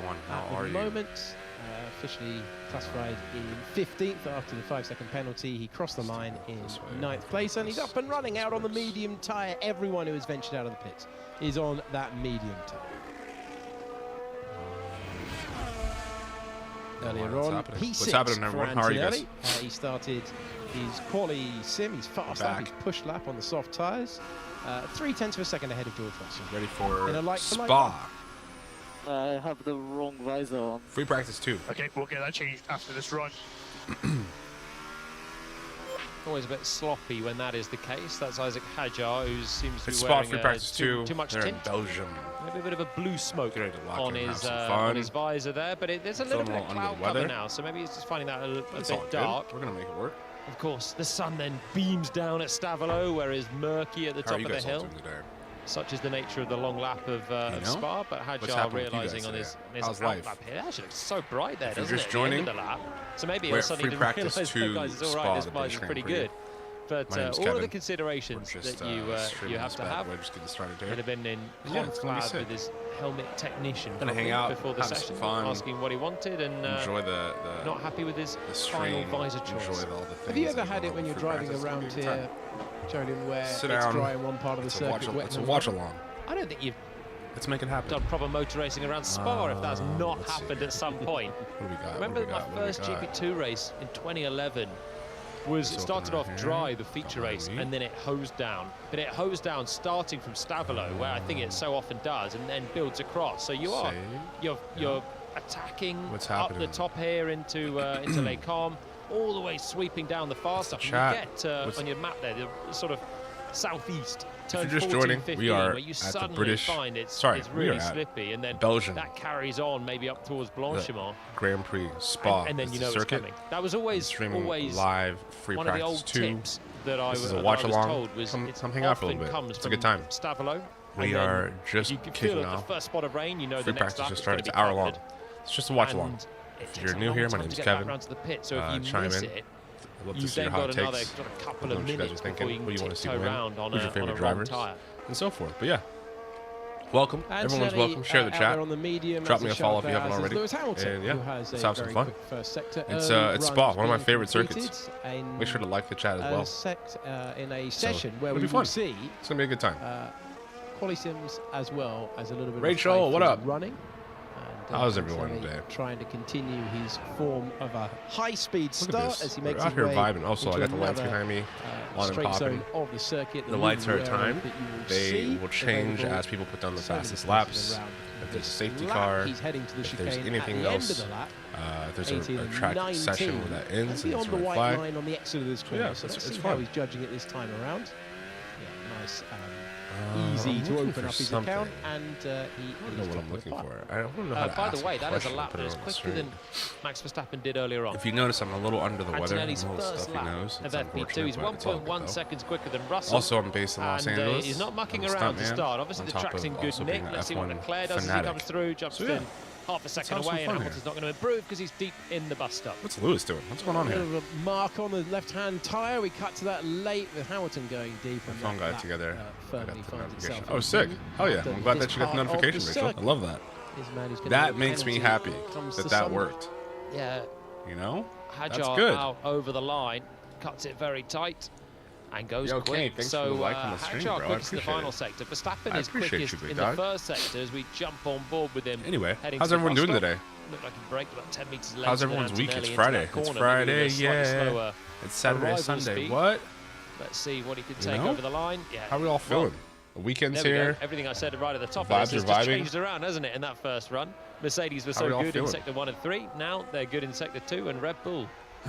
everyone. at How are the you? moment. Officially classified in 15th after the 5-second penalty. He crossed the line in 9th place, and he's up and running out on the medium tyre. Everyone who has ventured out of the pits is on that medium tyre. Earlier on, What's happening, everyone? How are you guys? He started his quali sim, his fast lap, his push lap on the soft tyres. 0.3 of a second ahead of George Russell. Ready for in a Spa. I have the wrong visor on. Free practice 2. Okay, we'll get that changed after this run. Always a bit sloppy when that is the case. That's Isaac Hadjar, who seems to be Spa wearing free practice 2. too much They're tint. in Belgium. Maybe a bit of a blue smoke on on his visor there, but there's a little bit of cloud cover now, so maybe he's just finding that a bit dark. We're gonna make it work. Of course, the sun then beams down at Stavolo, where it's murky at the top of the hill. Such is the nature of the long lap of Spa, but Hadjar realising on his lap here, actually looks so bright there, doesn't it? Just joining at the end of the lap. So maybe he'll suddenly realise, hey guys, it's all right, this visor is pretty good. But all of the considerations that you have to have, he'd have been in confab with his helmet technician before the session, asking what he wanted, and enjoy not happy with his final visor choice. Have you ever had it when you're driving around here, Jolien, where it's dry in one part of the circuit, wet It's a watch along. I don't think you've Let's make it happen. done proper motor racing around Spa if that's not happened at some point. What do we got? Remember my first GP2 race in 2011 was started off dry, the feature race, and then it hosed down. But it hosed down starting from Stavolo, where I think it so often does, and then builds across. So you're attacking up the top here into Les Combes, all the way sweeping down the far stuff. You get on your map there, the sort of southeast. If you're just joining, we are where you at the suddenly British. find it's we are really at slippy, and then Belgium. that carries on maybe up towards Blanchimont. Grand Prix Spa. And then you know it's coming. That was always live free one of the practice old 2. tips that I was told was come hang out for a little bit. It's a good time. Stavolo. We are just kicking off. The first spot of rain, you know free the next practice lap just is going started. to It's be hour long. covered. It's just a watch along. If you're new here, my name is Kevin. So if you Chime miss in. it, I'd love to you've see then how it got another takes. sort of couple What of you guys are minutes thinking, before you what you can want to see tiptoe win, around on who's your a favorite wrong drivers, tyre. and so forth. But yeah, welcome. Everyone's welcome. Share the chat. On the medium, drop me a follow if you haven't already. And yeah, let's have some fun. It's Spa, one of my favorite circuits. Make sure to like the chat as well. In a session where it'll we be fun. will see it's gonna be a good time. quali sims as well as a little bit Rachel, of what up? running. How's everyone today? Trying to continue his form of a high-speed start as he makes out his here way vibing. Also, I got the lights another, behind me on and straight popping. zone of the circuit. The lights are timed. They see will change as people put down the fastest laps. If there's a safety car, he's heading to the if there's chicane anything at the else, end of the lap. there's a track session where that ends and it's on the a red white flag. line on the exit of this corner. Yeah, so let's it's see fun. how he's judging it this time around. Yeah, nice. Easy to open up his account, and he I don't know what I'm looking for. I don't know how to By ask the way, a that is a question lap and put that it is on the quicker screen. than Max Verstappen did earlier on. If you notice, I'm a little under the weather. Antonelli's I'm a little first stuffy lap nose. of It's FP2. unfortunate, He's but it's all good, 1.1 though. seconds quicker than Russell. Also, I'm based in Los Angeles. He's not mucking I'm a around to stuntman, start. Obviously, on the top track's of in good also nick. being an Let's see what F1 Leclerc does as he fanatic. comes through. Jumps in half a second have some away, and fun Hamilton's here. not going to improve because he's deep in the bus stop. What's Lewis doing? What's going on A here? bit of a mark on the left-hand tyre. We cut to that late with Hamilton going deep. My and phone got that together. I firmly got the finds notification. itself Oh, in sick. view. Oh, yeah. After I'm glad this that you got the part of notification, Rachel. I circuit. love that. His man who's gonna That get a makes me penalty happy comes that to that some- worked. Yeah, You know? That's Hadjar good. out over the line, cuts it very tight, and goes Yo, Kenny, quick. thanks So for the like on the stream, Hadjar bro. I quickest in the appreciate final it. sector. Verstappen I is appreciate quickest you, big in dog. the first sector as we jump on board with him. Anyway, heading how's to the everyone bus doing stop. today? Looked like he braked about 10 metres later. How's than everyone's week? Antonelli It's into Friday. that corner, It's maybe Friday, with a slightly yeah. slower It's Saturday, arrival Sunday. speed. What? Let's see what he could You take know? over the line. Yeah. How are we all feeling? The weekend's There we here. go. Everything I said right at the top Vibes of this has are just vibing. changed around, hasn't it, in that first run? Mercedes were How are we so all good in feeling? Sector 1 and 3. Now they're good in Sector 2, and Red Bull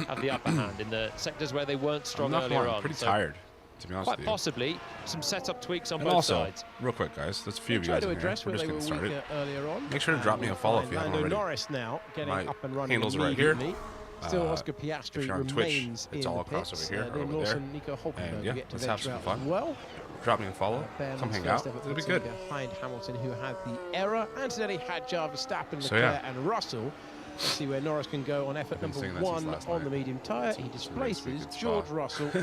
have the upper hand in the sectors where they weren't strong I'm not earlier lying, on. I'm pretty So tired, to be honest quite with you. possibly some setup tweaks on And both also, sides. real quick, guys, there's a few of you Try guys to in here. address We're where just they were getting started. weaker earlier on. Make sure to drop me a follow if you haven't Lando already. Norris now getting My up and running handles are right here. immediately. Still, Uh, Oscar if Piastri you're on Twitch, remains it's in all the across pits. over here or Liam over Lawson, there. Nico Hulkenberg And yeah, get to let's have venture some out fun. as well. Drop me a follow. Bernard's Come hang first out. effort It'll be puts good. him behind Hamilton, who had the error. Antonelli, Hadjar, Verstappen, So, Leclerc, yeah. and Russell. Let's see where Norris can go on effort I've been number saying that since 1 last on the night. medium tyre. He really displaces sweet, good George spot. Russell, who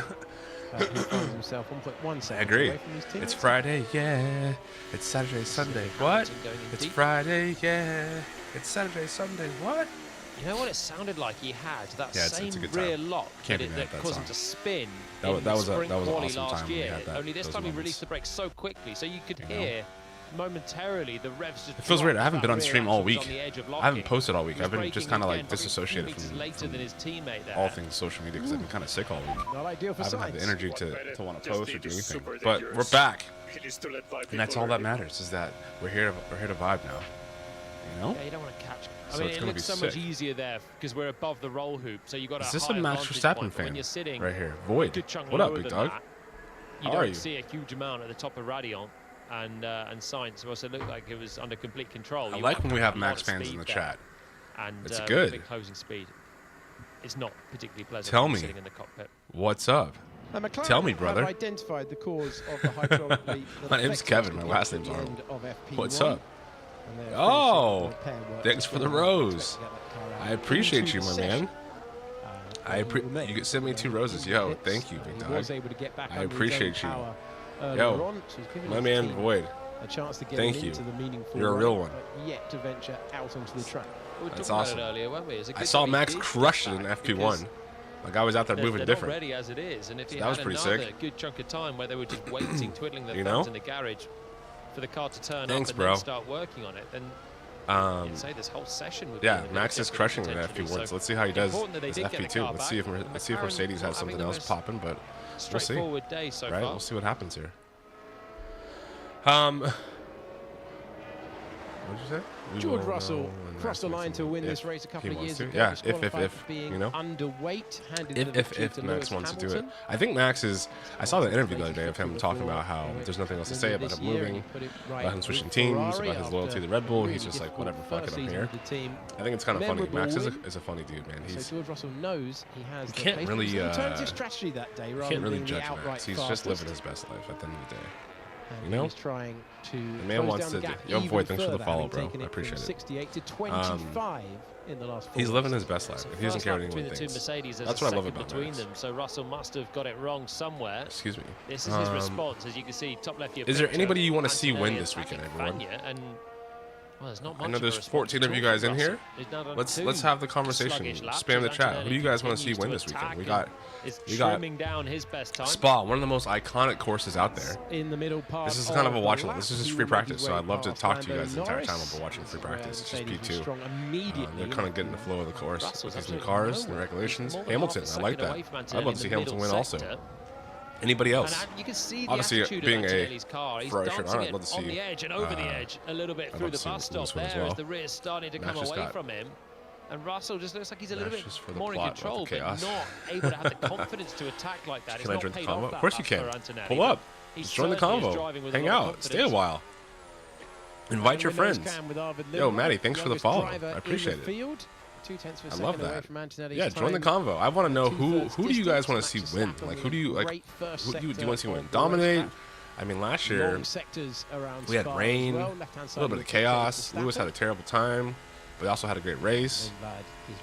finds himself 1.1 I seconds agree. away from his teammates. It's Friday, yeah. It's Saturday, Sunday. What? Hamilton going in It's deep. Friday, yeah. It's Saturday, Sunday. What? You know what it sounded like? He had that Yeah, same it's a good rear time. lock Can't that, be mad at that that caused song. him to spin That in was the an sprint awesome quali time last when we year. had that, Only this those time he moments. released the brakes so quickly, so you could hear momentarily the revs just. It feels weird. I haven't been on stream all week. I I haven't posted all week. I've been just kind of like disassociated later than his teammate there. all things social media because I've been kind of sick all week. Not ideal for I haven't had the science. energy to want to post or do anything. But we're back, and that's all that matters. Is that we're here to vibe now. You know? Yeah, you don't want to catch. I So mean, it's it gonna looks be so much sick. easier there because we're above the roll hoop, so you got a Is this high a Max advantage Verstappen point, but fan when you're sitting right here? a Void. good chunk What up, lower big than dog? that, you How are don't you? see a huge amount at the top of Radiant and Science. It also looked like it was under complete control. I You like have when we have a Max lot of fans in speed the there, chat. and It's with good. a big closing speed. It's not particularly pleasant. Tell when you're me. sitting in the cockpit. What's up? McLaren Tell me, brother. have identified the cause of the hydraulic leak. My name's Kevin. My last name's Arnold. What's up? And Oh, repair work thanks for the before they rose. expect to get that car out I appreciate into you, the my session. man. You could send me 2 roses. Yo, thank you, big He dog. was able to get back I under his own appreciate you. power earlier Yo, on, so he's given my his man team Void. a chance to get Thank him you. into the meaningful You're a run, real one. but yet to venture out onto the track. We were That's talking awesome. about it earlier, weren't we? It's a I good saw job he Max did crush it come in back FP1. because Like I was out there they're moving not different. ready as it is, and if he That was had pretty another sick. good chunk of time where they were just waiting, twiddling their You thumbs know? in the garage for the car to turn Thanks, up and bro. then start working on it, then I'd say this whole session would be Yeah, in a bit Max of is jeopardy crushing in potentially. FP1, so let's see how he does important that they as did get the FP2. car Let's see if back. let's see if McLaren Mercedes not has something having the else most popping, but we'll see. straightforward day so Right, far. we'll see what happens here. What did you say? George Russell crossed the line to win this race a couple of years ago. Yeah, disqualified if for being you know, underweight, handed the victory if to Max Lewis wants to do it. Hamilton. I think Max is. I saw the interview the other day of him talking about how there's nothing else to say about him moving, about him switching teams, about his loyalty to Red Bull. He's just like, whatever, fuck it, I'm here. I think it's kind of funny. Max is a funny dude, man. He's. So George Russell knows he has. You can't really. Alternative strategy that day. You can't really judge Max. He's just living his best life at the end of the day. You know, he's trying to. The man wants to. Yo, Void, thanks for the follow, bro. I appreciate it. 68 to 25 in the last 4 He's living races. his best life. So He doesn't first care lap what between anyone the two thinks. Mercedes, there's That's a what I love second about between Max. them. So Russell must have got it wrong somewhere. Excuse me. This is his response, as you can see, top left of your Is there picture, anybody you want to see Antonelli win this weekend, attacking everyone? Fagner, and well, there's not much I know of a there's response 14 at of you all guys from in here. Russell. He's now done Let's two have the conversation. sluggish laps Spam the as chat. Who Antonelli do you guys want to see continues win to this weekend? attack We and got is we got trimming down his best time. Spa, one of the most iconic courses out there. In the middle part. This is kind of a the watch along. lap, This is just he free will practice, make so way I'd love to past talk to you Lando guys the entire time Norris, while we're watching free where practice. It's just Mercedes was P2. strong immediately They're kind of getting the flow of the course Russell's with these new absolutely cars, nowhere. the regulations. More than Hamilton, half a I like second that. away from I'd Antonelli love to see in the Hamilton win middle also. sector. Anybody else? And you can see the Obviously, attitude being of a Antonelli's car. He's Ferrari dancing fan, I'd it love to on see, the edge and over the edge a little bit I'd through love the to see bus stop Lewis win there as well. as the rear starting to come Max just away got- from him. And Russell just looks like he's a little Max bit just for the more in plot, control, not the but chaos. not able to have the confidence to attack like that. It's Can I not join the paid convo? off Of that course you much can. for Antonelli, Pull but up. he Let's join the certainly is convo. driving with a Hang lot of out. Stay a confidence. while. Invite your friends. Yo, Maddie, thanks for the follow. I appreciate it. 2/10 of a I second love away that. from Antonelli's Yeah, join the time. convo. I want to know who Two-thirds do you guys want to distance, see win? Max Like Verstappen who do you like? great first Who do you sector want to see win? of the Dominate. racetrack. I mean, last year Long sectors around we had Spa as rain, well. a Left-hand side little bit of chaos. Lewis had a terrible time, but he also had a great race.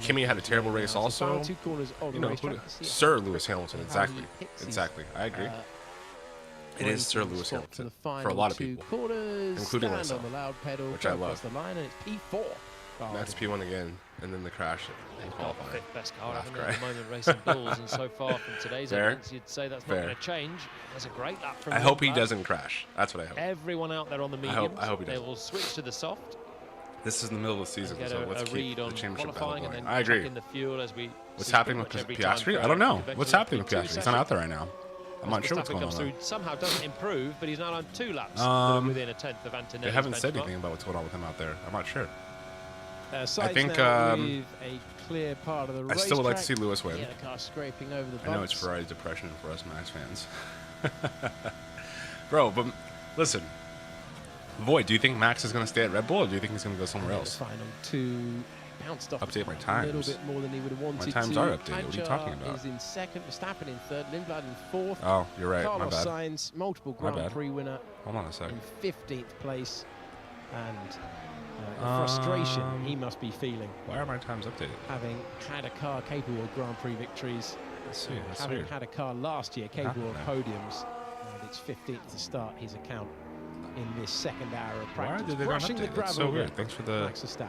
Kimmy had a terrible race also. Two corners of You the know, racetrack. Sir Lewis Hamilton. how Exactly. he hits his, Exactly. I agree. It is Sir Lewis Hamilton for a final lot of two people, quarters, including stand myself, on the loud pedal, which I go across love. the line, and it's P4. That's P1 again, and then the crash in They've got the qualifying. fifth best car Laugh haven't they, at cry. the moment racing bulls, and so far from today's Fair. events, you'd say that's not Fair. going to change. There's a great lap from I hope he Lundblad. doesn't crash. That's what I hope. Everyone out there on the I mediums, hope he they doesn't. will switch to the soft. This is in the middle of the season, Get so a let's keep read the on championship battle qualifying and going. then I agree. chuck in the fuel as we What's see happening with pretty much every time Piastri? for I don't know. eventually What's happening with P2 Piastri? He's not session. out there right now. I'm not sure what's Verstappen going comes on. through, somehow doesn't improve, but he's now on 2 laps that are within a tenth of Antonelli's They haven't said benchmark. anything about what's going on with him out there. I'm not sure. Sides think, now with a clear part of the I still would like to see racetrack. Lewis win. Yeah, the car scraping over the bumps. I know it's Ferrari's depression for us Max fans. Bro, but listen. Void, do you think Max is going to stay at Red Bull, or do you think he's going to go somewhere The else? final two bounced off Update my a little times. bit more than he would have wanted times to. are updated. What are you talking Hadjar about? is in second, Verstappen in third, Lundblad in fourth. Oh, you're right. My Carlos bad. Sainz, multiple My Grand bad. Prix winner, Hold on a sec. in 15th place. And the frustration he must be feeling, Why are my times updated? having had a car capable of Grand Prix victories, Let's see. That's having weird. had a car last year capable of happened podiums, and it's 15th to start his account in this second hour of Why practice. did they not Rushing the update it? That's gravel so weird. again, Thanks for the Max Verstappen.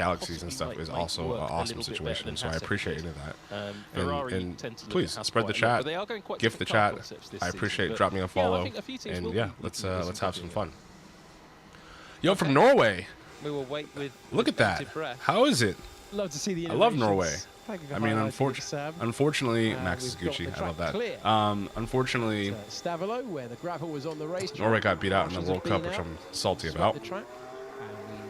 galaxies and stuff possibly is might also work an a awesome little bit better situation. than So I Haas appreciate did. any of that. Ferrari And tend to look please at Haas spread the quite a lot, chat, but they are going quite gift the different car chat. concepts this I season, appreciate but drop me a yeah, I follow, think a few teams and will yeah, be let's looking have some good fun. Yo, from Norway, We will wait with look at that. bated breath. How is it? Love to see the I love innovations. Norway. Thank you for I mean, highlighting it, Sam. unfortunately, Max is we've got Gucci. the I love track that. clear. Unfortunately, Stavolo, where the gravel was on the race. Norway got beat out in the Marshals World have Cup, been which out, I'm salty swept about. the track, and we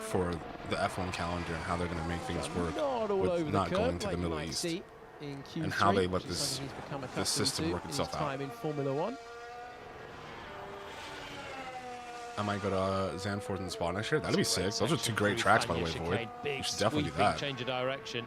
for the F1 calendar and how they're going to make things work Not all with over not the going curve, to the like you Middle might East. see in Q3, and how they let which is this- something he's become this accustomed system to work in itself his out. time in Formula One. I might go to Zandvoort and Spa next year. That'd be sick. Those are two great Through tracks, by the Fania way, chicane, Void. Big You should definitely do sweeping that. change of direction.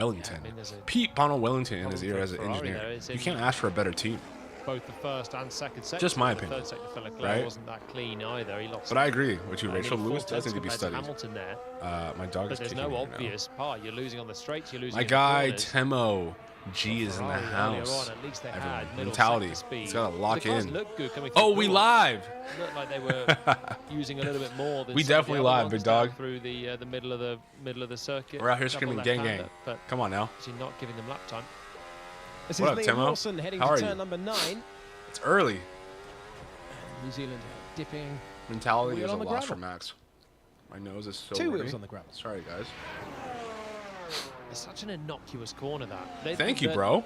Wellington. I mean, there's a Pete Bono Wellington in his problem ear for as an Ferrari engineer. there. It's You in can't ask for a better team. both the first and second sector. Just my The opinion, third sector for Leclerc right? wasn't that clean either. He lost. But I agree with you. Rachel nearly Lewis 4 does need to be tenths studied. compared to Hamilton there. My dog But is there's kicking no me right now. obvious part. You're losing on the straights. You're losing. My in guy the corners. Temo G is in the Ferrari earlier house. on, at least they Everyone. had middle Mentality. sector speed. It's got to lock the cars in. looked good coming Oh, through we the live. Looked like they were using a little bit more than We some of definitely the other live, ones big dog. down through the middle of the circuit. We're out here Double screaming gang left-hander, gang. but Come on now. actually not giving them lap time. This What is up, Liam Timo? Lawson heading How to are turn you? number 9. It's early. New Zealand dipping. Mentality Wheel is a on the loss for gravel. Max. My nose is so 2 wordy. wheels on the gravel. Sorry, guys. It's such an innocuous corner that. Thank you, bro.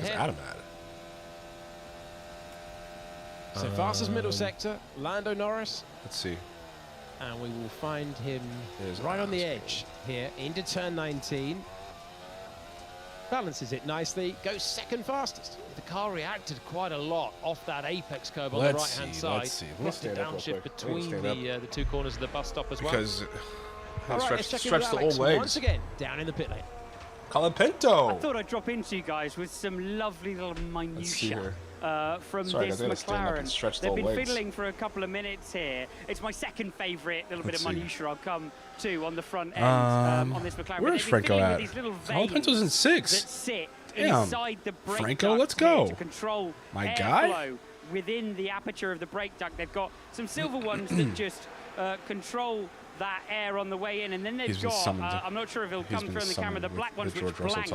is here. Adam at? So fastest middle sector, Lando Norris. Let's see. And we will find him There's right on the Adam. edge here into turn 19. Balances it nicely, goes second fastest. The car reacted quite a lot off that apex curve on the right-hand side. Let's see. Let me Lost stand it up real downshift quick. Let me between stand the two corners of the bus stop as well. Because All right, let's check in with stretch the Alex old legs. once again, down in the pit lane. Colin Pinto. I thought I'd drop into you guys with some lovely little Let's see minutiae. here. from Sorry, this guys, I gotta stand up and McLaren. stretch the They've been legs. fiddling for a couple of minutes here. It's my second favourite little bit of minutiae I'll come to on the front end on this McLaren. Where's Franco at? Pinto's in 6. That sit Damn. inside the brake Franco, duct let's go. to control My airflow guy. within the aperture of the brake duct. They've got some silver ones that just control that air on the way in, and then they've got, I'm not sure if it'll come through on the camera, the black ones which blank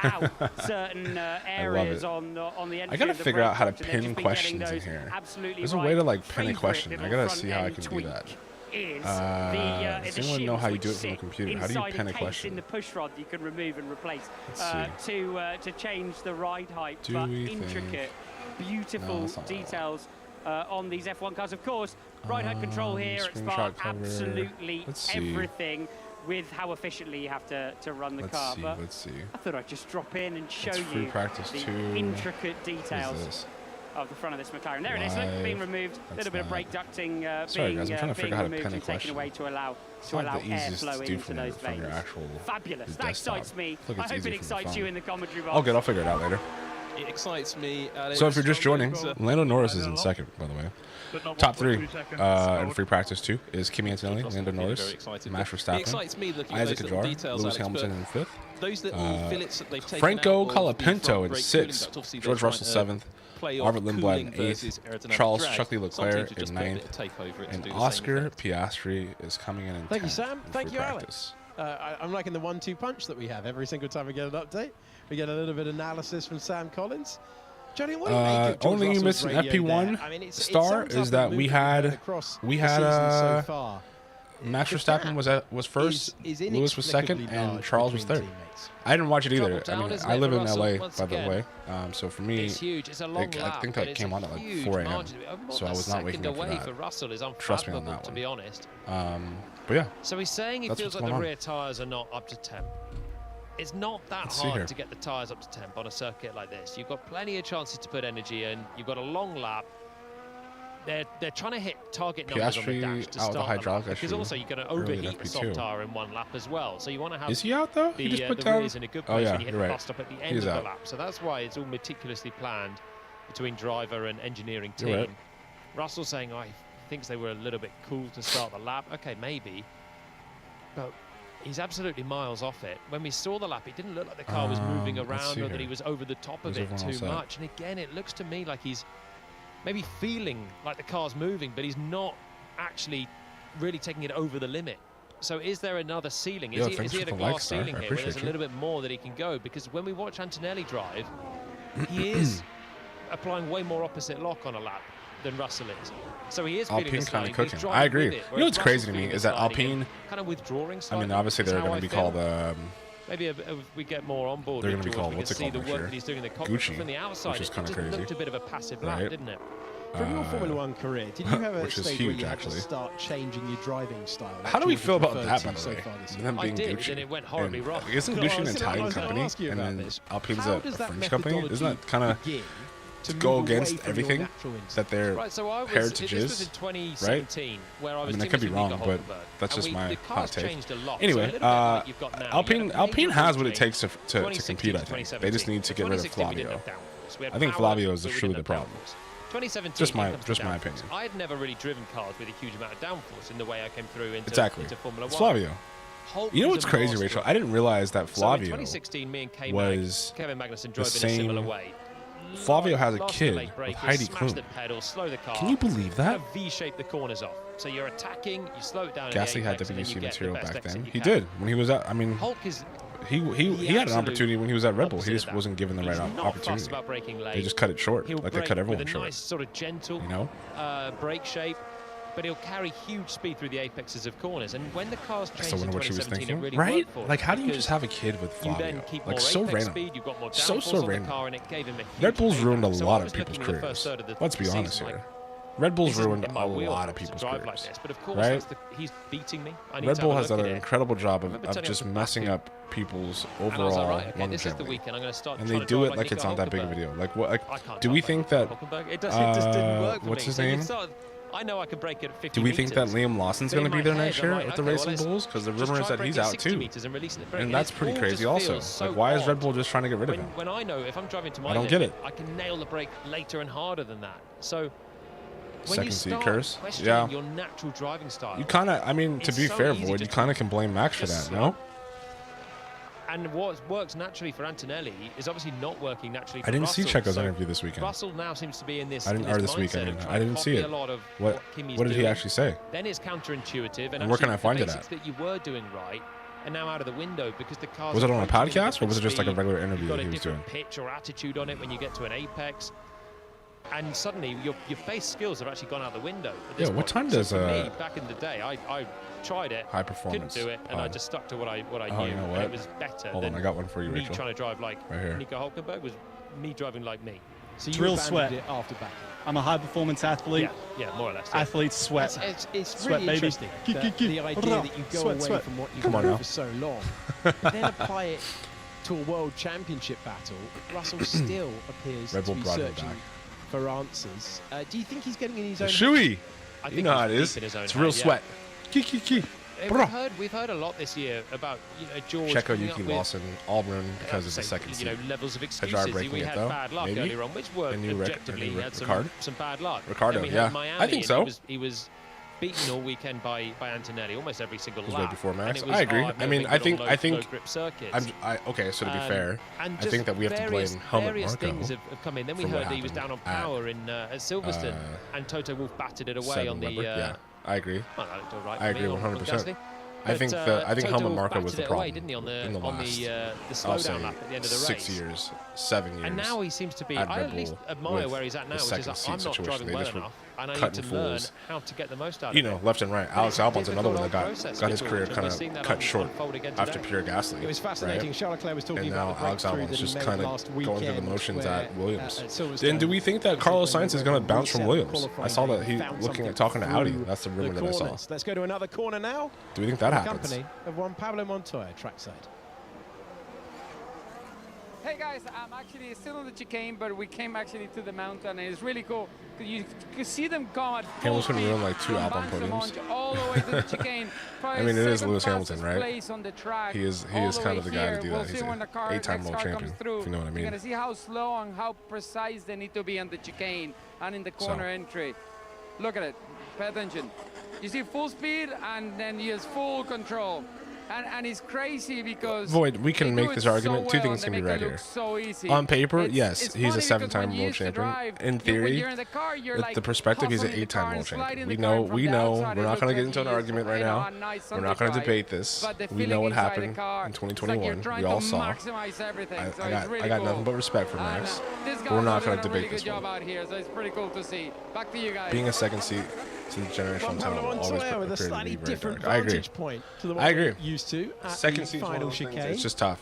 out certain areas on the end. I gotta figure out how to pin questions in here. There's a way to like pin a question. I gotta see how I can do that. Does anyone know how you do it from the computer? How do you pin a question? In the push rod you can remove and replace to change the ride height. But intricate, beautiful details on these F1 cars. Of course, ride height control here at Spa, absolutely everything with how efficiently you have to run the car. But let's see. I thought I'd just drop in and show you the intricate details of the front of this McLaren. There it is, look, being removed. A little bit of brake ducting being removed and taken away to allow airflow into those veins. Fabulous. That excites me. I hope it excites you in the commentary box. All good. I'll figure it out later. It excites me. Alex. So if you're just joining, Lando Norris is in second, by the way. Top 3 in free practice 2 is Kimi Antonelli, Lando Norris, Max Verstappen, Isaac Ajara, Lewis Hamilton in 5th, those little fillets that they've taken Franco out Colapinto in 6th, George Russell 7th, Arvid Lindblad in 8th, Charles Chuckley Leclerc in 9th, and Oscar Piastri is coming in 10th. Thank you, Sam. Thank you, Alex. I'm liking the 1-2 punch that we have every single time we get an update. We get a little bit of analysis from Sam Collins. Johnny, what do you make of George only Russell's missing radio FP1 there? I mean, star is that we had so far. Max Verstappen was first, Lewis was second, and Charles was third. I didn't watch it either. I mean, I live in LA, by the way, so for me, it's huge. It's a long I think that came on at like 4 a.m. So I was not waking up for that. For Russell is Trust me on that to one. be honest. But yeah. So he's saying he feels like the rear tyres are not up to temp. It's not that hard to get the tyres up to temp on a circuit like this. You've got plenty of chances to put energy in. You've got a long lap. They're trying to hit target numbers on the dash to start the lap, because also you're going to overheat the soft tyre in one lap as well. So you want to have he out though? the, he just put the down... rears in a good place when you hit the right. bus stop at the end of the lap. So that's why it's all meticulously planned between driver and engineering team. Right. Russell saying, he thinks they were a little bit cool to start the lap. Okay, maybe. But he's absolutely miles off it. When we saw the lap, it didn't look like the car was moving around or that he was over the top of it too much. And again, it looks to me like he's maybe feeling like the car's moving, but he's not actually really taking it over the limit. So is there another ceiling? Is he at a glass ceiling here where there's a little bit more that he can go? Because when we watch Antonelli drive, he is applying way more opposite lock on a lap than Russell is. So he is Alpine kind of cooking. I agree. You know what's crazy to me is that Alpine, kind of withdrawing. I mean, obviously they're going to be called... maybe if we get more on board, they're going to be called, we what's can it see called the work that he's doing in the cockpit. Gucci, From the outside, which is kind of crazy. It looked a bit of a passive lap, didn't it? From your Formula 1 career, did you have a which is stage huge, where you had actually. to start changing your driving style? How do we feel about that, by the way? Them I being did, Gucci. and it went horribly wrong. Isn't Gucci an Italian company? And then Alpine's a French company? Isn't that kind of to go against everything that their heritage is? Right? Where I mean, I could be wrong, but that's just my hot take. Anyway, Alpine has what it takes to compete, I think. They just need to get rid of Flavio. I think Flavio is truly the problem. 2017 just my opinion. I had never really driven cars with a huge amount of downforce in the way I came through into Formula 1. It's Flavio. You know what's crazy, Rachel? I didn't realize that Flavio 2016, me and was Kevin Magnussen drove the same. In a similar way. Flavio has a kid with Heidi Klum. Can you believe that? V-shape the corners off. So you're attacking, you slow it down. Gasly had WC material back then. He did when he was at. I mean, Hulk is. He had an opportunity when he was at Red Bull. He just wasn't given the right opportunity. They just cut it short, like they cut everyone short. Nice sort of gentle, brake shape, but he'll carry huge speed through the apexes of corners. And when the cars changed in 2017, it really worked for him. Like, how do you just have a kid with Flavio? Like, so random. So random. Red Bull's ruined a lot of people's careers. Let's be honest here. Red Bull's ruined a lot of people's careers, right? He's beating me. Red Bull has done an incredible job of just messing up people's overall longevity, and they do it like it's not that big of a deal. Like, what? Like, do we think that? It just didn't work for what's his name? I know I can break it at 50 Do we think that meters. Liam Lawson's But going in to be my there next head, I'm year like, with the okay, well, Racing let's Bulls? Because the just rumor is try that he's breaking out 60 too. meters and releasing the break. And that's it pretty all crazy just also. feels so Like, why is Red odd Bull just trying to get rid of him? when I know if I'm driving to my I don't limit, get it. I can nail the brake later and harder than that. So when Second you seat start curse. questioning Yeah. your natural driving style, You kind of, I mean, to It's be so fair, easy Void, you just kind to- of can blame Max for just that, no? and what works naturally for Antonelli is obviously not working naturally for I didn't see Russell. Checo's so interview this weekend. Russell now seems to be in this. I didn't, in or this this week, I mindset mean, of trying I to didn't see copy it. A lot of What Kimi's did he doing. actually say? Then it's counterintuitive, and where can actually I find the it basics at? that you were doing right are now out of the window because the cars. Was it are on a approaching at podcast, or was it just like a different regular speed. interview You've got that a he was different doing? pitch or attitude on it when you get to an apex. And suddenly your base skills have actually gone out the window. At this Yeah, what point. time does, So for me, back in the day, I tried it, High performance. couldn't do it, and I Oh. just stuck to what I Oh, knew, you know and what? it was better Hold than on, I got one for you, me Rachel. trying to drive like Right here. Nico Hulkenberg was me driving like me. So you Real abandoned sweat. it after back. I'm a high-performance athlete. Yeah, more or less. Yeah. Athletes sweat. It's Sweat, really baby. interesting. The idea that you go Sweat, away sweat. from what you've Come on done now. for so long, but then apply it to a world championship battle. Russell still appears Red to Bull be brought him searching back. for answers. Do you think he's getting in his own? Shoey! I You think know how it he's is. deep in his own It's head, real yeah. sweat. Key. We've heard a lot this year about George Checo, coming up Yuki, with, Lawson, Albon because of the say, second seat. levels of Hadjar excuses. breaking We it, had though, bad luck maybe? earlier on, which were And you objectively he had Ricard? some bad luck. Ricardo, Then we yeah. had Miami, I think so. and He was beaten all weekend by Antonelli, almost every single Was lap. right before Max. And it was, I agree. I've I never mean, been I good on think low grip circuits. okay. So to be fair, and I just think that we have to various- blame Helmut various Marko things have come in. Then we for what heard that he was down on happened at, power at Silverstone, and Toto Wolff batted it away on the. yeah, I agree. Well, that looked all right I for me agree on 100%. Gasly. I think But, I think Toto Helmut Wolff Marko was batted the it problem away, didn't he, on the in the on last, the I'll say slowdown lap at the end of the 6 race. years, 7 years. And now he seems to be. at I Red at least Bull admire with where he's at now, the which is second that seat I'm not situation. driving They well just were enough, and I need cutting to learn fools. how to get the most out You of it. know, left and right. But Alex it's a Albon's another one that difficult process got his for career George, and kind we're seeing of that cut short unfold again after today. pure gaslighting. It was fascinating. Right? Charles Leclerc was talking And about now the Alex breakthrough Albon's that he just made kind last of going through the weekend motions where, at Williams. at Silverstone, Then do we think that Carlos Sainz is going to bounce from Williams? qualifying, I saw that he he found looking at something talking to Audi. through That's the rumor the that I saw. corners. Let's go to another corner now. Do we think that The happens? company of one Pablo Montoya trackside. Hey guys, I'm actually still on the chicane, but we came actually to the mountain, and it's really cool. You could see them go at full Hamilton speed ruined like 2 from Albon Max podiums. Lamonge all the way to the chicane. I mean, it is Second Lewis fastest Hamilton, right? place on the track, He is all kind way of the guy to here. do We'll that. He's see when the car, 8-time next world car champion, comes through. if you know what I You're mean. gonna see how slow and how precise they need to be on the chicane and in the corner entry. Look at it, pay attention. You see full speed, and then he has full control. And he's crazy because Void, we can they do make this it argument. so Two well things and can they be make right it here. look so easy. On paper, It's yes, he's a funny because 7-time when you world used to champion. drive, In when theory, you're in the car, you're like the perspective, he's an hustling in the 8-time car world and sliding champion. the We car, know, and from we the know. outside, We're it not looks going to get like into an he's, argument right you know, now. a nice We're not going to underdrive. debate this. But the We know feeling what inside the happened car, in it's like 2021. you're trying We all to saw. maximize everything. So I it's really got cool. nothing but respect for And, Max. this But we're guy not is going to doing a really debate good this job one. out here, so it's pretty cool to see. Back to you guys. Being a second seat to the generational Juan Pablo talent always Montoya with a appeared to be slightly very different dark. I agree. vantage point to the one I agree. we're used to at Second the seat's one final of those things, chicane. it's just tough.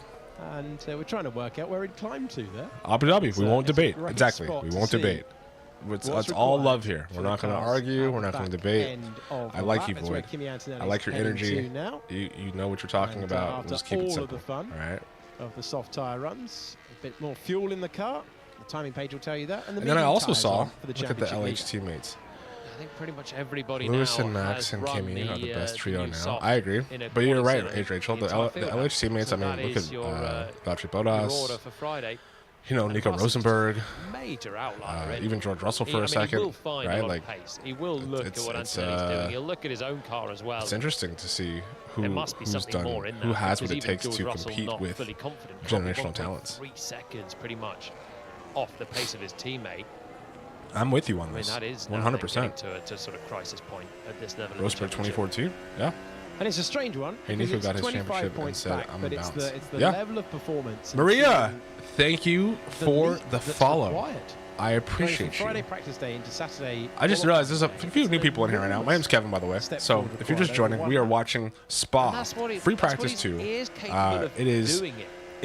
And we're trying to work out where he'd climb to there. Abu Dhabi, we It's won't a debate. great Exactly, spot we to won't see debate. It's what's all required love here. for We're the not going to cars argue. at We're the not going to back debate. end of I the like lap. you, That's where Void. Kimi Antonelli's I like your heading energy. to now. You know what you're talking And, about. after Just keep it all of simple. the fun All right. of the soft tyre runs, a bit more fuel in the car. The timing page will tell you that. And, the And then I medium also tyres saw, on for the look at the championship LH leader. teammates. I think pretty much everybody Lewis now and Max has and run Kimi are the best the trio new now. soft I agree. in a But you're right, quality Rachel. The entire field. LH teammates, So I mean, that look is at your, Valtteri your order Bottas, for Friday. you know, And Nico Bottas is Rosenberg, major outlier. isn't even he? George Russell for I a mean, second, he will find right? a lot Like, of pace. He will look at what it's, Antonelli's doing. He'll look at his own car as well. it's interesting to see There must be who's something done, more in that. who has because what it even takes George to Russell compete not with fully confident, generational probably talents. 3 seconds pretty much off the pace of his teammate. I'm with you on I mean, this. that is now 100%. getting to a sort of crisis point at this level. Rosenberg of the championship. 2014, yeah. And it's a strange one. Hey, because Nico it's got his 25 championship and points said, back, "I'm but a it's bounce." the Yeah. level of performance. and Maria, the thank you for leap the that's follow. required. I Going from appreciate Friday you. practice day into Saturday. I just realized there's a qualifying few day. new It's people in here right now. My name's Kevin, by the way. Step So forward if you're just required. joining, we are watching And Spa that's what he- Free that's what Practice he 2. is capable of It is doing it.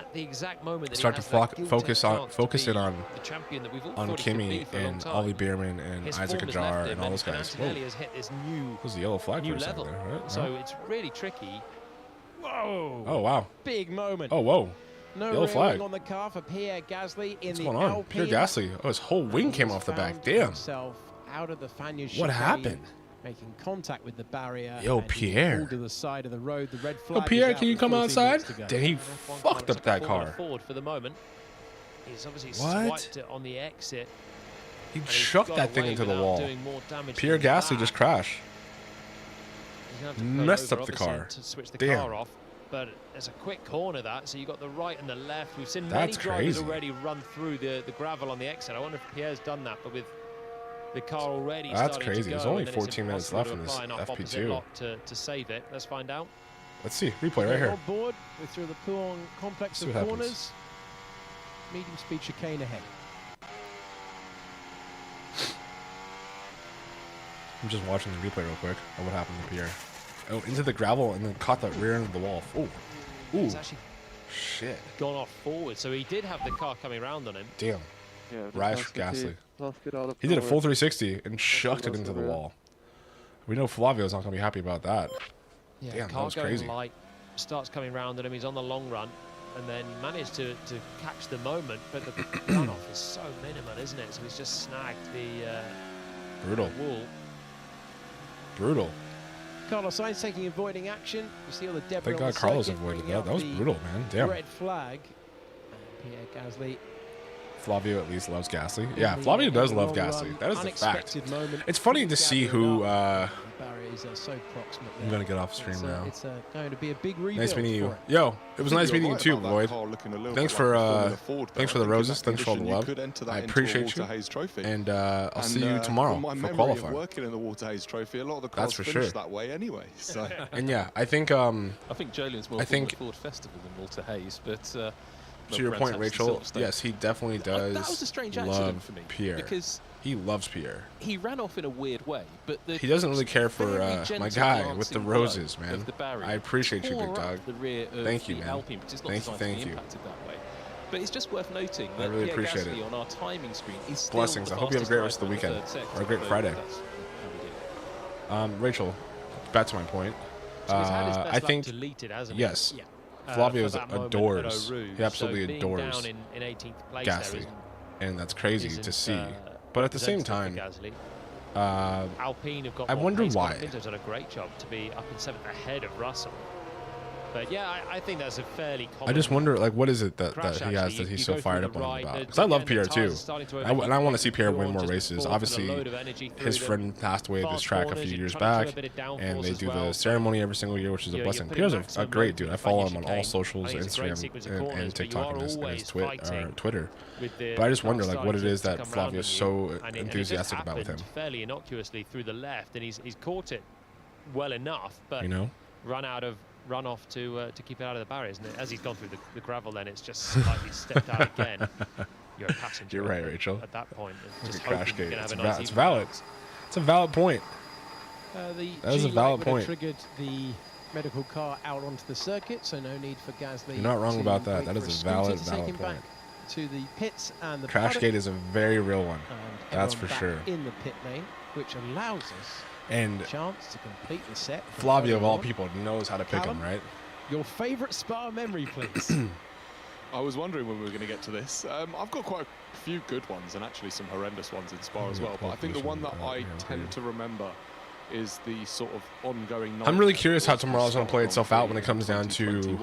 at the exact moment that start he to has that focus in on the champion that we've all on thought he could be Kimmy for a long and time. Ollie Bierman and His Isaac form has Ajar left him, and all those guys. Whoa. Antonelli has hit this new, This is a yellow flag new for a second level. there, right? So No? it's really tricky. Whoa! Oh, wow. Big moment. Oh, whoa. No yellow rearing flag. on the car for Pierre Gasly in What's the going on? Alpine. Pierre Gasly. Oh, his whole wing came off the back. Found Damn. himself out of the Fagnes What chicane happened? making contact with the barrier. Yo, and he Pierre. pulled to the side of the road. The red Yo, flag. Pierre, is out can you with come 14 outside? minutes to go. Damn, he F1 fucked car up that looks like car. forward for the moment. He's obviously What? swiped it on the exit. He and he's chucked got that thing away into the without wall. doing more damage Pierre than Gasly that. just crashed. He's gonna have to pull Messed over, up the obviously, car. to switch the Damn. car off. But there's a quick corner that, so you got the right and the left. We've seen That's many drivers crazy. already run through the gravel on the exit. I wonder if Pierre's done that, but with the car already That's starting crazy. to There's go, only and then it's 14 minutes impossible left to in this apply an off-opposite FP2. lock to save it. Let's find out. Let's see. Replay right here. On board, we're through the Pouhon complex See of what corners. happens. Medium speed chicane ahead. I'm just watching the replay real quick of what happened to Pierre. Oh, into the gravel and then caught the rear end of the wall. Ooh. Ooh. He's actually Shit. gone off forward, so he did have the car coming around on him. Damn. Yeah, Rash Gasly. He did a full 360 and chucked it into the wall. We know Flavio's not going to be happy about that. Yeah, Damn, that car was going crazy. light, starts coming round at him. He's on the long run, and then managed to catch the moment. But the runoff is so minimal, isn't it? So he's just snagged the Brutal. wall. Brutal. Carlos Sainz taking avoiding action. You see all the debris. Thank on God the Carlos circuit, avoided bringing that. out That was the brutal, man. Damn. Red flag. And Pierre Gasly. Flavio at least loves Gasly. Yeah, in the Flavio does love long Gasly. run, That is a fact. unexpected moment. It's funny to see who. The barriers are so proximate I'm there. going to get off stream now. It's going to be a big rebuild. Nice meeting you. for it. Yo, it was nice You're meeting you right too, about that Lloyd. car looking a little Thanks bit for like Formula Ford, but thanks I for the think in roses. that Thanks for all the condition, you love. could enter that I into a appreciate Walter you. Hayes Trophy. And I'll And, see you tomorrow from my for memory of qualifying. working in the Walter Hayes Trophy, a lot of the That's cars for finished sure. that way anyway. So. And yeah, I think I think Jolin's more I think- Ford Festival than Walter Hayes, but to your point, Rachel, yes, he definitely does that was a strange accident love for me Pierre. because He loves Pierre. he ran off in a weird way, but He doesn't really care for very my gentle guy with glancing the roses, blow man. of the barrier I appreciate you, tore big up dog. the rear of Thank you, the man. Alpine, but it's not Thank you, designed thank to be you. impacted that way. But it's just worth noting I that really Pierre appreciate Gasly it. on our timing screen is still Blessings. the I hope you have a great rest of the fastest weekend, driver in the or a third great sector, Friday. so that's how we did it. Rachel, back to my point. So he's had his best I lap think deleted, hasn't he? yes. Yeah. Flavio for that moment adores. at Eau Rouge. He absolutely so being adores down in 18th place Gasly, there and that's crazy isn't, to see. But at the same time, representative for Gasly. Alpine have got I more wonder pace. why. Pinto's done a great job to be up in 7th ahead of Russell. But yeah, I think that's a fairly common I just wonder, like, what is it that crash, he has actually. that he's You so go fired through up the on right, about? the- Because I love again, the Pierre tyres too. are starting to And I overheat. want to see Pierre win Pouhon more just races. brought in a Obviously, load of energy through his them. friend passed away at this Fast track a corners, few you're years trying to back, do a bit of and downforce they as do the well. ceremony every single year, which is a You're blessing. putting Pierre's a maximum great dude. I movement follow back him on in all chicane. socials, I think it's a great Instagram, sequence of and corners, but you TikTok, are and his always fighting Twitter. with the But I just car wonder, like, what it starting is to that come round Flavio's on so you. And it just enthusiastic about with him. happened fairly innocuously through the left, and he's caught it well enough, but You know? run off to keep it out of the barriers. And as he's gone through the gravel, then it's just slightly stepped out again. You're a passenger. You're right, Rachel. At that point, and Look just at Crash hoping you Gate. can have It's a nice it's even valid. bounce. It's a valid point. The That is a G-light valid would point. have triggered the medical car out onto the circuit, so no need for Gasly. You're not wrong to about that. wait That for is a scooter valid, to take valid him point. back to the pits and the Crash paddock, Gate is a very real one. and That's everyone for back sure. in the pit lane, which allows us And a chance to complete the set. from Flavio, of all on. people, knows how to pick him, Callum? right? Your favourite Spa memory, please. I was wondering when we were going to get to this. I've got quite a few good ones and actually some horrendous ones in Spa as well. But I think the one that I tend to remember is the sort of ongoing. I'm really curious how tomorrow's going to play itself out when it comes down to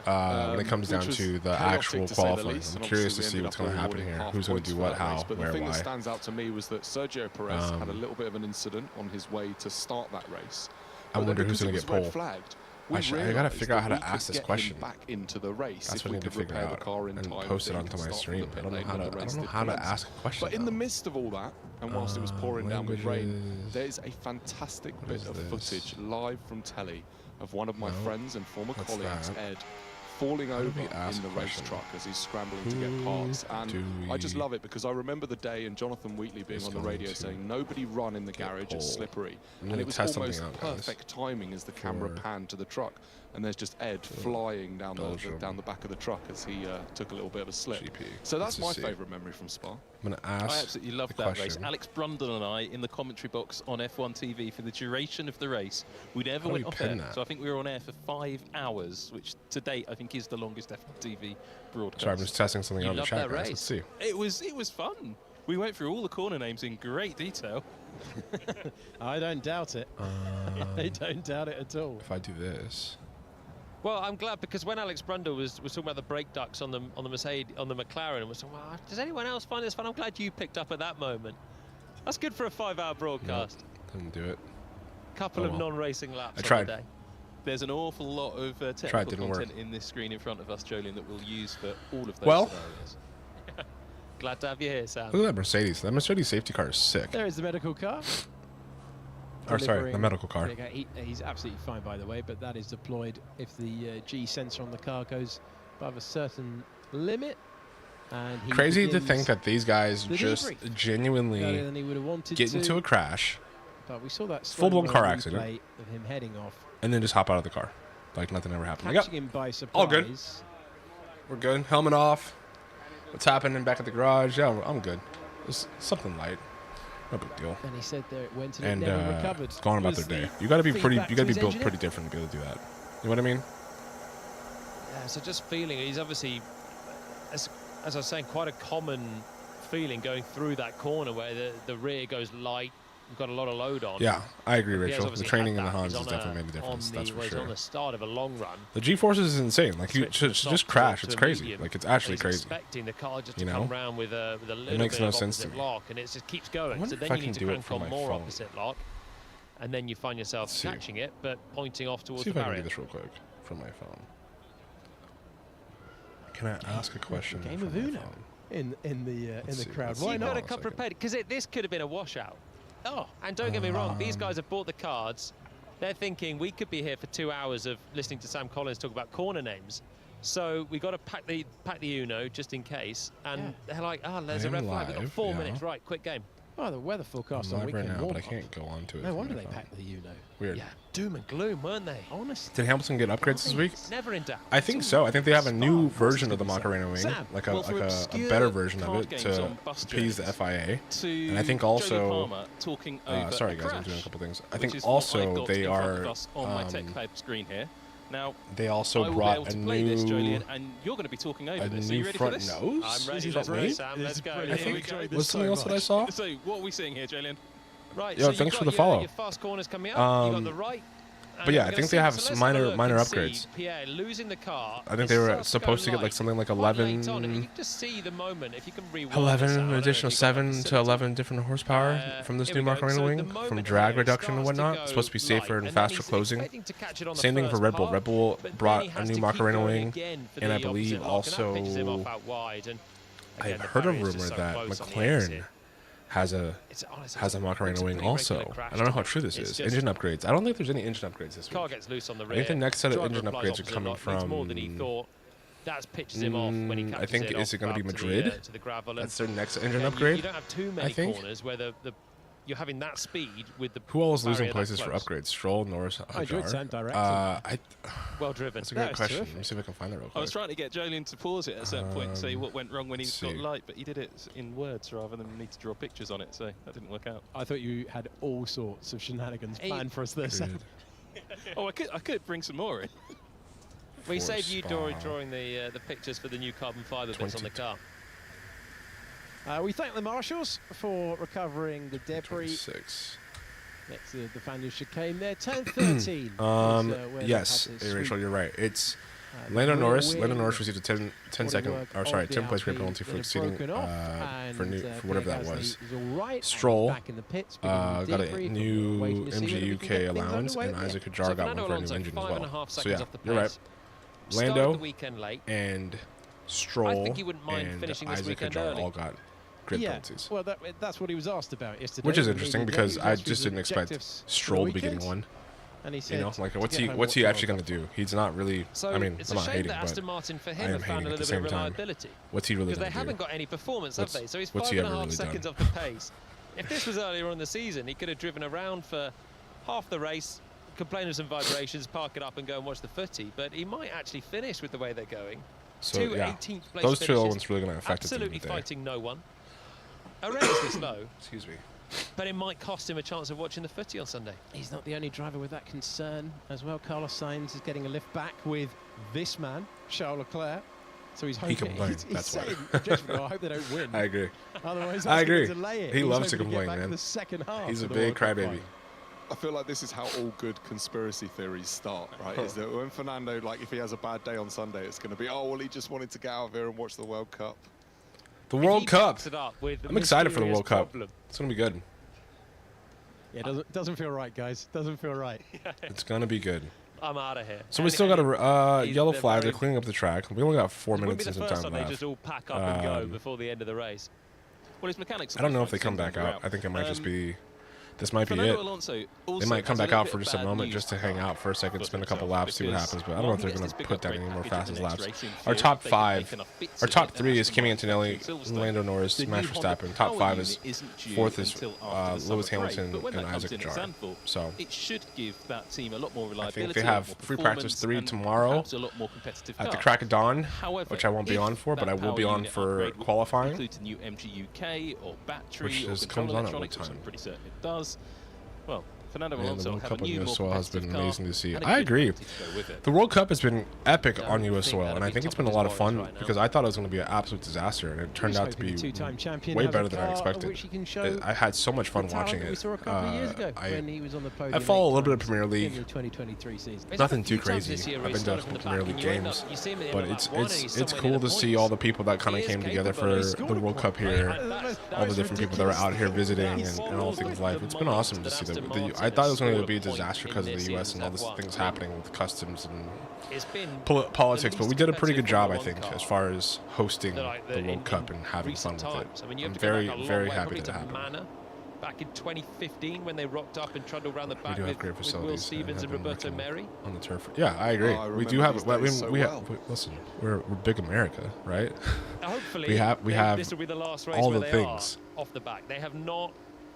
when it comes down to the actual qualifying. I'm curious to see what's going to happen here. Who's going to do what, how, but where, the thing that why. stands out to me was that Sergio Perez had a little bit of an incident on his way to start that race. I wonder who's going going to to get pole. Flagged, I gotta figure out how to ask this question. Back into the race. That's if what I we need to could figure repair the out car in and time, post it then onto he my could start stream. from the I don't know pit how lane to. when I the don't know race how to did ask a question. But in the midst of all that, and whilst it was pouring down with rain, languages. there's a fantastic What bit is of this? footage live from telly of one of my No. friends and former What's colleagues, that? Ed, falling do over we ask in the a race question? truck as he's scrambling to get Who parts. do And I just we love it because I remember the day and Jonathan Wheatley being is on the going radio to saying, nobody run in the get garage, pole? it's slippery. I'm And gonna it was test almost something out, guys. perfect timing as the camera For panned to the truck. And there's just Ed flying down Belgium down the back of the truck as he took a little bit of a slip. GP. So that's my Let's just see. favourite memory from Spa. I'm going to I ask. absolutely loved the that race. question. Alex Brundle and I in the commentary box on F1 TV for the duration of the race. We never How do went we off pin air. that? So I think we were on air for 5 hours, which to date I think is the longest F1 TV broadcast. Sorry, I'm just testing something You out in the loved chat, that guys. Let's race. see. It was fun. We went through all the corner names in great detail. I don't doubt it. I don't doubt it at all. If I do this. Well, I'm glad, because when Alex Brundle was talking about the brake ducts on the Mercedes, on the McLaren, and was saying, well, does anyone else find this fun? I'm glad you picked up at that moment. That's good for a 5-hour broadcast. Nope, didn't do it. Couple of non-racing laps I tried. On the day. There's an awful lot of technical content in this screen in front of us, Jolien, that we'll use for all of those scenarios. Glad to have you here, Sam. Look at that Mercedes. That Mercedes safety car is sick. There is the medical car. Or sorry, the medical car. He's absolutely fine, by the way, but that is deployed if the G sensor on the car goes above a certain limit. And crazy to think that these guys just genuinely get into a crash, but we saw that full-blown car accident of him heading off, and then just hop out of the car like nothing ever happened. Catching him by surprise. All good. We're good. Helmet off. What's happening back at the garage? Yeah, I'm good. It's something light. No big deal. And he said there it went and it never recovered. Gone about their day. You got to be built pretty different to be able to do that. You know what I mean? Yeah. So just feeling, he's obviously, as I was saying, quite a common feeling going through that corner where the rear goes light. You've got a lot of load on. Yeah, I agree, Rachel. The training in the Hans has definitely made a difference. That's for sure. On the start of a long run. The G-forces is insane. Like you just crash. It's crazy. Like it's actually crazy. Expecting the car just to come around with a little bit of opposite lock, and it just keeps going. So then you need to crank on more opposite lock, and then you find yourself catching it, but pointing off towards the barrier. See if I can do this real quick from my phone. Can I ask a question? Game of Uno in the crowd. Why not? You've got a couple prepared, because this could have been a washout. Oh, and don't get me wrong, these guys have bought the cards. They're thinking we could be here for 2 hours of listening to Sam Collins talk about corner names. So we got to pack the Uno just in case. And they're like, there's a red flag. We've got 4 minutes. Right, quick game. Oh, the weather forecast on weekend right now, but I can't go on to it. No wonder they packed the Uno. Weird. Yeah, doom and gloom, weren't they? Honestly. Did Hamilton get upgrades this week? Never in doubt. I think so. I think they have a new version of the Macarena wing, like a better version of it to appease the FIA. And I think also, sorry guys, I'm doing a couple things. I think also they are. On my tech pad screen here. Now, they also brought a new, this, Jolien, and you're going to be talking over this. Are you ready for this? Nose? I'm ready for this, Sam. Let's go. I think was something else that I saw. So, what are we seeing here, Jolien? Right. Yo, thanks for the follow. Your fast corners coming up. You got the right. But yeah, I think they have some minor upgrades. Pierre losing the car. I think they were supposed to get like something like 11. You just see the moment if you can rewind 11 additional 7 to 11 different horsepower from this new Macarena wing, from drag reduction and whatnot. It's supposed to be safer and faster closing. Same thing for Red Bull. Red Bull brought a new Macarena wing, and I believe also I've heard a rumor that McLaren has a Macarena wing also. I don't know how true this is. Engine upgrades. I don't think there's any engine upgrades this week. Car gets loose on the rear. I think the next set of engine upgrades are coming from. More than he thought. That pitches him off when he I think is it going to be Madrid? To the gravel. That's their next engine upgrade. You don't have too many corners where you're having that speed with the. Who all is losing places for upgrades? Stroll, Norris, Hajar. Well driven. That's a great question. Let me see if I can find that real quick. I was trying to get Jolien to pause it at a certain point and say what went wrong when he got light, but he did it in words rather than need to draw pictures on it, so that didn't work out. I thought you had all sorts of shenanigans planned for us this. Oh, I could bring some more in. We saved you drawing the pictures for the new carbon fibre bits on the car. We thank the marshals for recovering the debris. 26. Next to the Fanders chicane there, 10:13. Yes, Rachel, you're right. It's Lando Norris. Lando Norris received a 10 place grid penalty for exceeding for whatever that was. Stroll got a new MGUK allowance, and Isaac Hajar got one for a new engine as well. So yeah, you're right. Lando and Stroll and Isaac Hajar all got grid penalties. Well, that's what he was asked about yesterday. Which is interesting because I just didn't expect Stroll to be getting one. And he said, like what's he actually going to do? He's not really. I mean, I'm not hating, but Aston Martin for him I am hating at the same time. What's he really going to do? Because they haven't got any performance, have they? So he's what's 5.5 seconds off the pace. If this was earlier on in the season, he could have driven around for half the race, complain of some vibrations, park it up, and go and watch the footy. But he might actually finish with the way they're going. So two yeah, 18th place those two finishes, ones really going to affect absolutely it. Fighting no one. Horrendously slow. Excuse me. But it might cost him a chance of watching the footy on Sunday. He's not the only driver with that concern as well. Carlos Sainz is getting a lift back with this man, Charles Leclerc. So he's He hoping. complained. He's That's why. saying, objectively, I hope they don't win. I agree. Otherwise, I that's agree. gonna delay it. He He's loves to hoping get complain, back man. in the second half He's a of the big World Cup crybaby. final. I feel like this is how all good conspiracy theories start, right? Is that when Fernando, like, if he has a bad day on Sunday, it's going to be, oh, well, he just wanted to get out of here and watch the World Cup. The World Cup. I'm excited for the mysterious World Cup. problem. It's going to be good. Yeah, doesn't feel right, guys. Doesn't feel right. It's going to be good. I'm out of here. So we still got a yellow they're flag. They're very- cleaning up the track. We only got 4 It wouldn't minutes be and the some first time time they left. just all pack up and go before the end of the race. Well, his mechanics. I don't know if they come back out. I think it might just be. This might be Fernando it. Alonso They might come back out for just a moment just to hang out for a second, spin a couple laps, see what happens. But I don't know if they're going to put down any more fastest laps. Our top 5, our top 3 is Kimi Antonelli, Lando Norris, Max Verstappen. Top 5 is 4th is Lewis Hamilton and Isaac Jarre. So it should give that team a lot more I reliability. think they have free practice 3 tomorrow at the crack of dawn, which I won't be on for, but I will be on for qualifying. Includes the new MG UK or battery Which or is, control comes on at what electronics, which time? I'm pretty certain it does. Well, Fernando Man, the Alonso World have Cup a on new, US more soil has been competitive car amazing to see. and a I good agree. ability to go with it. The World Cup has been epic I on don't US think soil, that'll and I be think it's top been a of lot his of warrants fun right now. because I thought it was going to be an absolute disaster, and it turned He's out to hoping be the two-time champion way has a better than I car expected. which he can show I had so much fun the talent watching that we it. saw a couple of years ago when he was on the podium. I follow a little 8 bit of times Premier in League. the 2023 season. Nothing too crazy. I've been to a couple Premier League games, but it's cool to see all the people that kind of came together for the World Cup here, all the different people that were out here visiting and all things like. It's been awesome to see them. I thought it was going to be a disaster because of the U.S. and all these things happening with customs and politics, but we did a pretty good job, I think, as far as hosting the World Cup and having fun with it. I'm very, very happy that it happened. Back in 2015 when they rocked up and trundled around the back We do have with, great with facilities. Will Stevens and have been Roberto working Meri. on the turf. Yeah, I agree. Oh, I we do remember have. these Well, days so well. listen, we're big America, right? Hopefully, we have this will be the last race all where the they things are off the back. They have not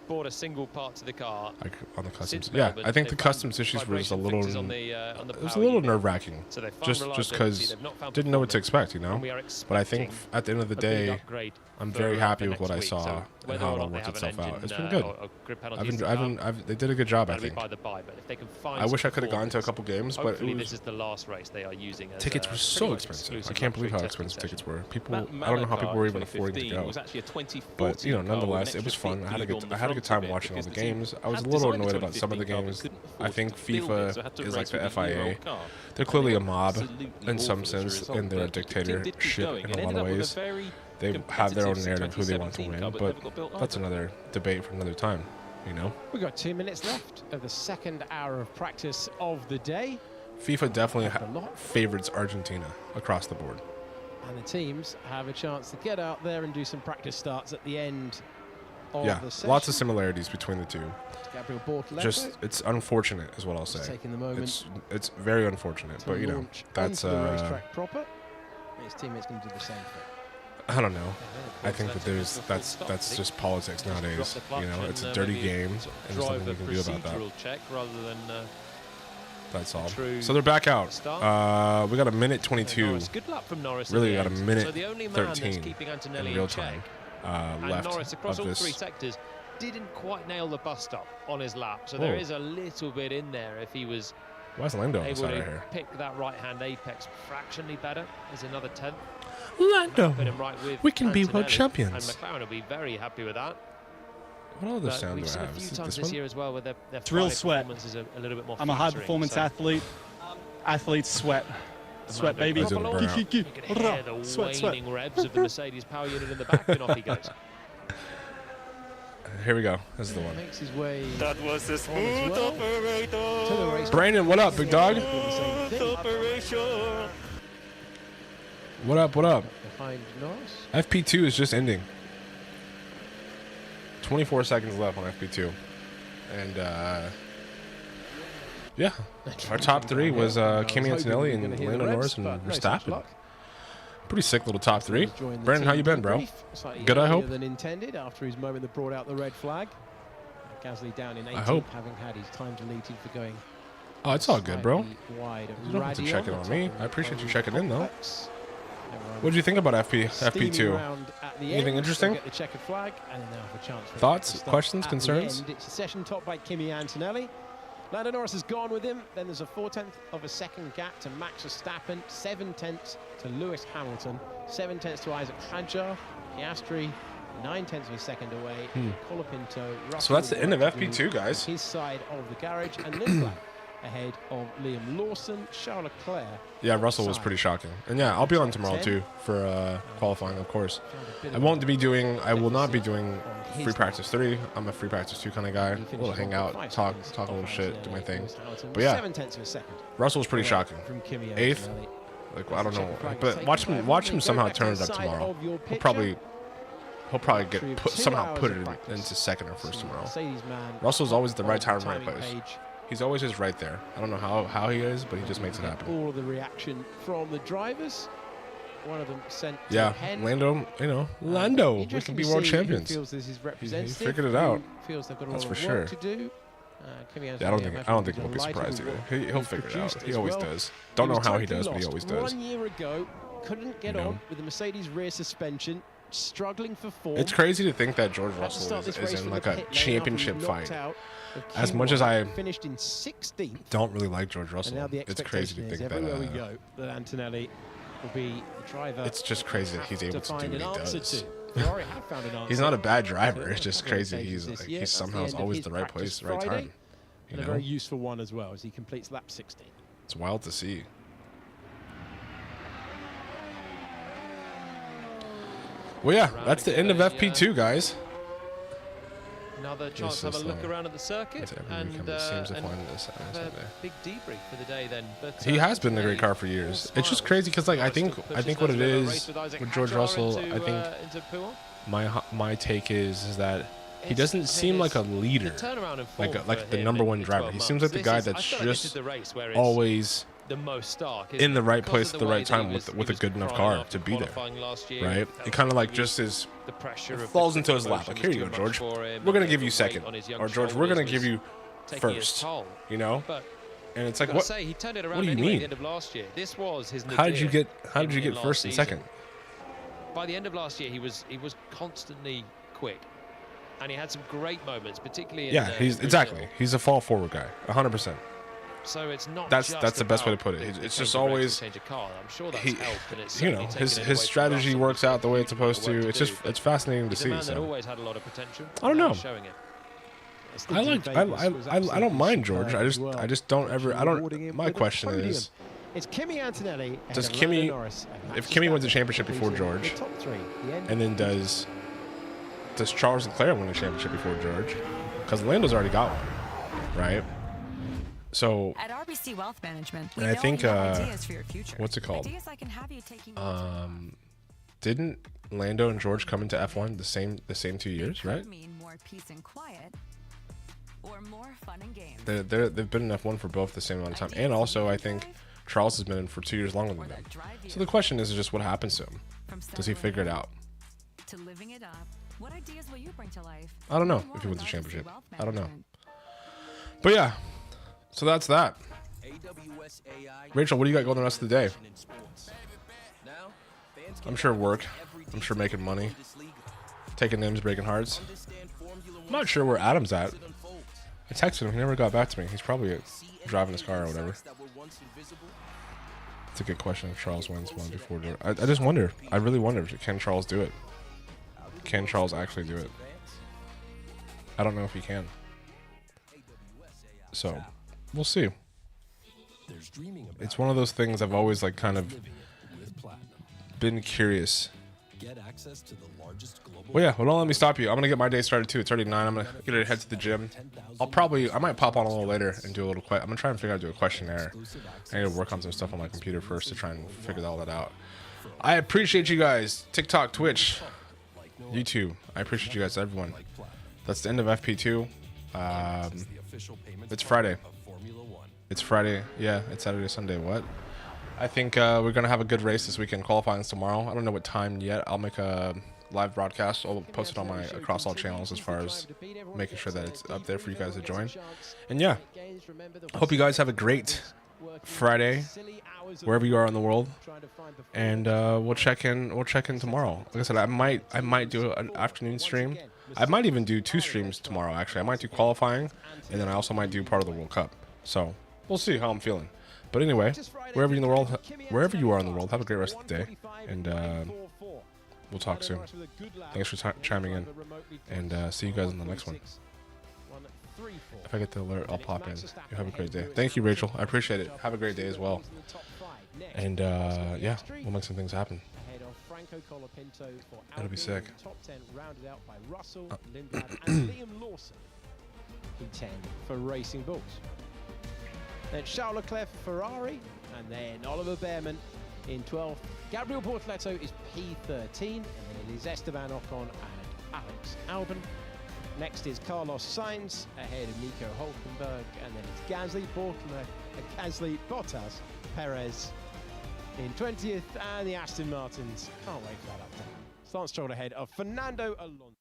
bought a single part to the car. like on the customs. Since Yeah, Melbourne, I think the they've customs found issues was a vibration little. fixes on the It was a power little unit. nerve-wracking, So they've found just reliability, because they've not found didn't know what to performance, expect, you know. and we are But I think expecting at the end of the a big day, upgrade I'm for, very happy for with what I next week. saw So and whether how or it not they worked have an itself out. engine, It's been good. or grid penalties to come, They did a good job, I that'll be think. by the by. But if they can find, I wish some I could have gone to a performance, couple games, but hopefully it this was. is the last race they are using. As Tickets were pretty so much expensive. I exclusive can't believe how luxury expensive testing tickets were. People, That I don't know how Malaga people were even in affording to 2015 go. was actually a 2014 But you know, car with an nonetheless, it was extra fun. bit I had a lead good, on the I had a good front time of it watching all because the the team games. I was a had little designed the annoyed about some of the 2015 car, games. but couldn't I afford think to build it, so FIFA had to is race like the with a FIA. year-old car. They're clearly a mob Absolutely in some awful as a sense, result, and they're a but the team did keep dictatorship going in and a lot ended of up with a ways. very They have their own competitive narrative who they want to 2017 win, car, but but never got built that's either. another debate for another time, you know? We've got 2 minutes left of the second hour of practice of the day. FIFA definitely A lot. favorites Argentina across the board. And the teams have a chance to get out there and do some practice starts at the end of Yeah, the session. lots of similarities between the two. Gabriel Bortoleto Just, it's unfortunate is what I'll say. taking the moment It's very unfortunate, to but you know, launch that's onto the racetrack proper. His teammates going to do the same thing. I don't know. I think that that's just politics nowadays. You know, it's a dirty game, and there's nothing we can do about that. Check rather than That's all. true So they're back out. start. We got a minute 22 Norris. Good luck from Norris. Really in the got a end. minute so the only man 13 that's keeping Antonelli in real in check, time and left Norris across of all three this. sectors didn't quite nail the bus stop on his lap. So there Oh. is a little bit in there if he was Why is Lando on the able side to right here? pick that right-hand apex fractionally better. There's another 10th. Lando, Put him right with we can be world Antonelli, champions. And McLaren will be very happy with that. What other But sound we've do I seen a have? few Is it times this this one? year as well where their It's real Friday sweat. performance is a little bit more I'm a flattering, high-performance so athlete. Athletes sweat. Sweat, baby. Doesn't burn out. You can hear the Sweat, waning revs of the Mercedes power unit in the back, and off he goes. Here we go. This is the one. Makes his way That was a on smooth as well operator. to the racetrack. Brandon, what up, big dog? Doing the same thing. Operation. What up? What up? Behind Norris. FP2 is just ending. 24 seconds left on FP2, and yeah, our top three was Kimi Antonelli and Lando Norris and Verstappen. Pretty sick little top three. Brandon, how you been, bro? Good, I hope. Than intended after his moment that brought out the red flag. Gasly down in 18th, hope. having had his time deleted for going. Oh, it's all good, bro. slightly wide. You don't have to check it on me. I appreciate you checking in, though. Everyone What did you think about steaming FP2? around at the Anything end, interesting? Get the checkered flag, and then they'll have a chance for Thoughts, to stop questions, at the concerns? end. It's a session topped by Kimi Antonelli. Lando Norris has gone with him. Then there's a 4/10 of a second gap to Max Verstappen, 7/10 to Lewis Hamilton, 7/10 to Isaac Hadjar, Piastri, 9/10 of a second away. Colapinto. So that's the end of FP2, guys. His side of the garage, and Lindblad ahead of Liam Lawson, Charles Leclerc. Yeah, Russell was pretty shocking. And yeah, I'll be on tomorrow too for qualifying, of course. I will not be doing free practice 3. I'm a free practice 2 kind of guy. We'll hang out, talk a little shit, do my thing. But yeah, Russell was pretty shocking. 8th, like I don't know, but watch him somehow turn it up tomorrow. He'll probably somehow put it into 2nd or 1st tomorrow. Russell's always the right time, right place. He's always just right there. I don't know how he is, but he just makes it happen. All of the reaction from the drivers. One of them sent. Yeah, Lando. Lando. We can be world champions. Feels this is He figured it out. Feels they've got a That's lot for of sure. work to do. Yeah, I don't think we'll be surprised either. He'll figure it out. He always does. Don't know how he does, but he always does. 1 year ago, couldn't get on with the Mercedes rear suspension, struggling for form. It's crazy to think that George Russell is in like a championship fight. As much as I finished in 16th, don't really like George Russell, now the it's crazy to think everywhere we go that Antonelli will be the driver. It's just crazy that he's able to do what he does. Ferrari have found an answer. He's not a bad driver. It's just crazy. He's somehow always the right place, the right time. And a very useful one as well as he completes lap 16. It's wild to see. Well, yeah, that's the end of FP2, guys. Another chance to have a look around at the circuit and a big debrief for the day then. But he has been in a great car for years. It's just crazy because like I think what it is with George Russell, I think my take is that he doesn't seem like a leader, like the #1 driver. He seems like the guy that's just always in the right place at the right time with a good enough car to be there, right? It kind of like just is falls into his lap. Like, here you go, George. We're gonna give you 2nd, or George, we're gonna give you 1st. You know? And it's like, what? He turned it around what do you anyway mean? At the end of last year. This was his How did you get 1st and 2nd? By the end of last year, he was constantly quick, and he had some great moments, particularly. He's a fall forward guy, 100%. So it's not. That's the best way to put it. It's just always. I'm sure that's helped, and his strategy works out the way it's supposed to. It's fascinating to see. That always had a lot of potential. I don't know. Showing it. I don't mind George. I just don't ever. My question is. It's Kimi Antonelli. Does Kimi, if Kimi wins a championship before George, and then does Charles Leclerc win a championship before George? Because Lando's already got one, right? So at RBC Wealth Management, and I think ideas for your future. What's it called? Ideas I can have you taking didn't Lando and George come into F1 the same 2 years, right? Mean more peace and quiet, or more fun and games. They've been in F1 for both the same amount of time, and also I think Charles has been in for 2 years longer than them. So the question is just what happens to him? Does he figure it out? To living it up, what ideas will you bring to life? I don't know if he wins a championship. I don't know. But yeah. So that's that. Rachel, what do you got going the rest of the day? I'm sure work. I'm sure making money. Taking names, breaking hearts. I'm not sure where Adam's at. I texted him. He never got back to me. He's probably driving his car or whatever. It's a good question if Charles wins one before. I just wonder. I really wonder, can Charles do it? Can Charles actually do it? I don't know if he can. So... we'll see. It's one of those things I've always like kind of been curious. Well, yeah, well, don't let me stop you. I'm gonna get my day started too. It's already 9. I'm gonna get ready to head to the gym. I might pop on a little later and do a little I'm gonna try and figure out how to do a questionnaire. I need to work on some stuff on my computer first to try and figure all that out. I appreciate you guys. TikTok, Twitch, YouTube. I appreciate you guys, everyone. That's the end of FP2. It's Friday. It's Friday. Yeah, it's Saturday, Sunday. What? I think we're going to have a good race this weekend. Qualifying's tomorrow. I don't know what time yet. I'll make a live broadcast. I'll post it on my across all channels as far as making sure that it's up there for you guys to join. And yeah, I hope you guys have a great Friday wherever you are in the world. And we'll check in tomorrow. Like I said, I might do an afternoon stream. I might even do 2 streams tomorrow, actually. I might do qualifying, and then I also might do part of the World Cup. So we'll see how I'm feeling. But anyway, wherever you are in the world, have a great rest of the day, and we'll talk soon. Thanks for chiming in, and see you guys in the next one. If I get the alert, I'll pop in. You have a great day. Thank you, Rachel. I appreciate it. Have a great day as well. And yeah, we'll make some things happen. That'll be sick. Top 10 rounded out by Russell, Lindblad, and Liam Lawson. P10 for Racing Bulls. Then Charles Leclerc for Ferrari, and then Oliver Behrman in 12th. Gabriel Bortoleto is P13, and then it is Esteban Ocon and Alex Albon. Next is Carlos Sainz ahead of Nico Hulkenberg, and then it's Gasly, Bottas, Perez in 20th, and the Aston Martins. Can't wait for that update. Lance Stroll ahead of Fernando Alonso.